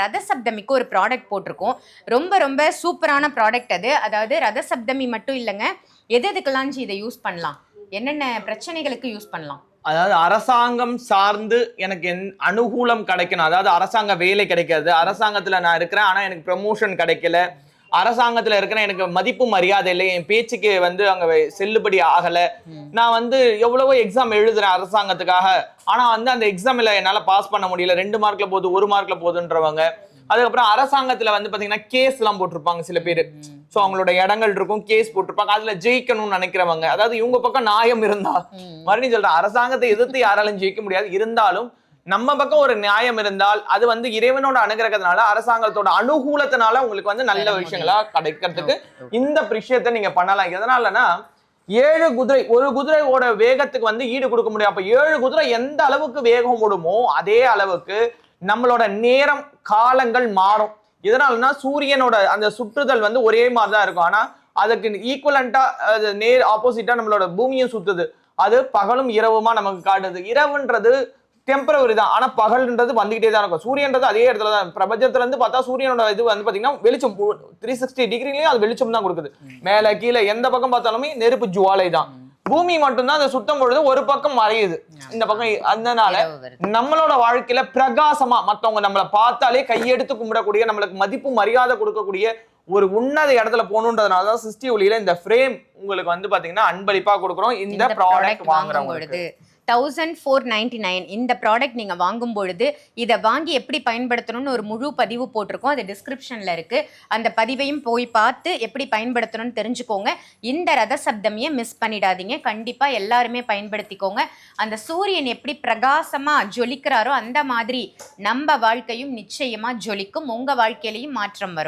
ரதசப்தமிக்கு ஒரு ப்ராடக்ட் போட்டிருக்கோம். ரொம்ப ரொம்ப சூப்பரான ப்ராடக்ட் அது. அதாவது ரதசப்தமி மட்டும் இல்லைங்க, எதுக்கெல்லாம் இதை யூஸ் பண்ணலாம், என்னென்ன பிரச்சனைகளுக்கு யூஸ் பண்ணலாம்? அதாவது அரசாங்கம் சார்ந்து எனக்கு அனுகூலம் கிடைக்கணும். அதாவது அரசாங்க வேலை கிடைக்காது, அரசாங்கத்துல நான் இருக்கிறேன் ஆனா எனக்கு ப்ரமோஷன் கிடைக்கல, அரசாங்கத்துல இருக்கிற எனக்கு மதிப்பு மரியாதை இல்லை, என் பேச்சுக்கு அங்க செல்லுபடி ஆகல, நான் எவ்வளவோ எக்ஸாம் எழுதுறேன் அரசாங்கத்துக்காக, ஆனா அந்த எக்ஸாம்ல என்னால பாஸ் பண்ண முடியல, 2 மார்க்ல போகுது 1 மார்க்ல போகுதுன்றவங்க. அதுக்கப்புறம் அரசாங்கத்துல பாத்தீங்கன்னா கேஸ் எல்லாம் போட்டிருப்பாங்க சில பேரு. சோ அவங்களோட இடங்கள் இருக்கும், கேஸ் போட்டிருப்பாங்க, அதுல ஜெயிக்கணும்னு நினைக்கிறவங்க. அதாவது இவங்க பக்கம் நியாயம் இருந்தா, மறுபடியும் சொல்றேன், அரசாங்கத்தை எதிர்த்து யாராலும் ஜெயிக்க முடியாது, இருந்தாலும் நம்ம பக்கம் ஒரு நியாயம் இருந்தால் அது இறைவனோட அனுகிரகத்தினால அரசாங்கத்தோட அனுகூலத்தினால உங்களுக்கு நல்ல விஷயங்களா கிடைக்கிறதுக்கு இந்த விஷயத்தை நீங்க பண்ணலாம். எதனாலனா 7 குதிரை, ஒரு குதிரையோட வேகத்துக்கு ஈடு கொடுக்க முடியும். அப்ப 7 குதிரை எந்த அளவுக்கு வேகம் ஓடுமோ அதே அளவுக்கு நம்மளோட நேரம் காலங்கள் மாறும். இதனாலனா சூரியனோட அந்த சுற்றுதல் ஒரே மாதிரி தான் இருக்கும், ஆனா அதுக்கு ஈக்குவலண்டா நேர் ஆப்போசிட்டா நம்மளோட பூமியும் சுத்துது. அது பகலும் இரவுமா நமக்கு காட்டுது. இரவுன்றது டெம்பரவரி தான், ஆனா பகல்ன்றது வந்துகிட்டே தான் இருக்கும். சூரியன்றது அதே இடத்துல தான். பிரபஞ்சத்துல இருந்து பார்த்தா சூரியனோட இது பாத்தீங்கன்னா வெளிச்சம் 360 டிகிரிலயும் அது வெளிச்சம் தான் கொடுக்குது. மேல கீழே எந்த பக்கம் பார்த்தாலுமே நெருப்பு ஜுவாலை தான். பூமி மட்டும்தான் அந்த சுத்தம் பொழுது ஒரு பக்கம் மறையுது, இந்த பக்கம். அதனால நம்மளோட வாழ்க்கையில பிரகாசமா மத்தவங்க நம்மளை பார்த்தாலே கையெடுத்து கும்பிடக்கூடிய, நம்மளுக்கு மதிப்பு மரியாதை கொடுக்கக்கூடிய ஒரு உன்னத இடத்துல போகணுன்றதுனாலதான் சிருஷ்டி ஒளியில இந்த ஃப்ரேம் உங்களுக்கு பாத்தீங்கன்னா அன்பளிப்பா கொடுக்குறோம். இந்த ப்ராடக்ட் வாங்குறவங்களுக்கு 1499 இந்த ப்ராடக்ட் நீங்க வாங்கும் பொழுது இதை வாங்கி எப்படி பயன்படுத்தணும்னு ஒரு முழு பதிவு போட்டிருக்கோம், அது டிஸ்கிரிப்ஷன்ல இருக்கு. அந்த பதிவையும் போய் பார்த்து எப்படி பயன்படுத்தணும்னு தெரிஞ்சுக்கோங்க. இந்த ரதசப்தமியை மிஸ் பண்ணிடாதீங்க, கண்டிப்பா எல்லாருமே பயன்படுத்திக்கோங்க. அந்த சூரியன் எப்படி பிரகாசமா ஜொலிக்கிறாரோ அந்த மாதிரி நம்ம வாழ்க்கையும் நிச்சயமா ஜொலிக்கும், உங்க வாழ்க்கையிலையும் மாற்றம் வரும்.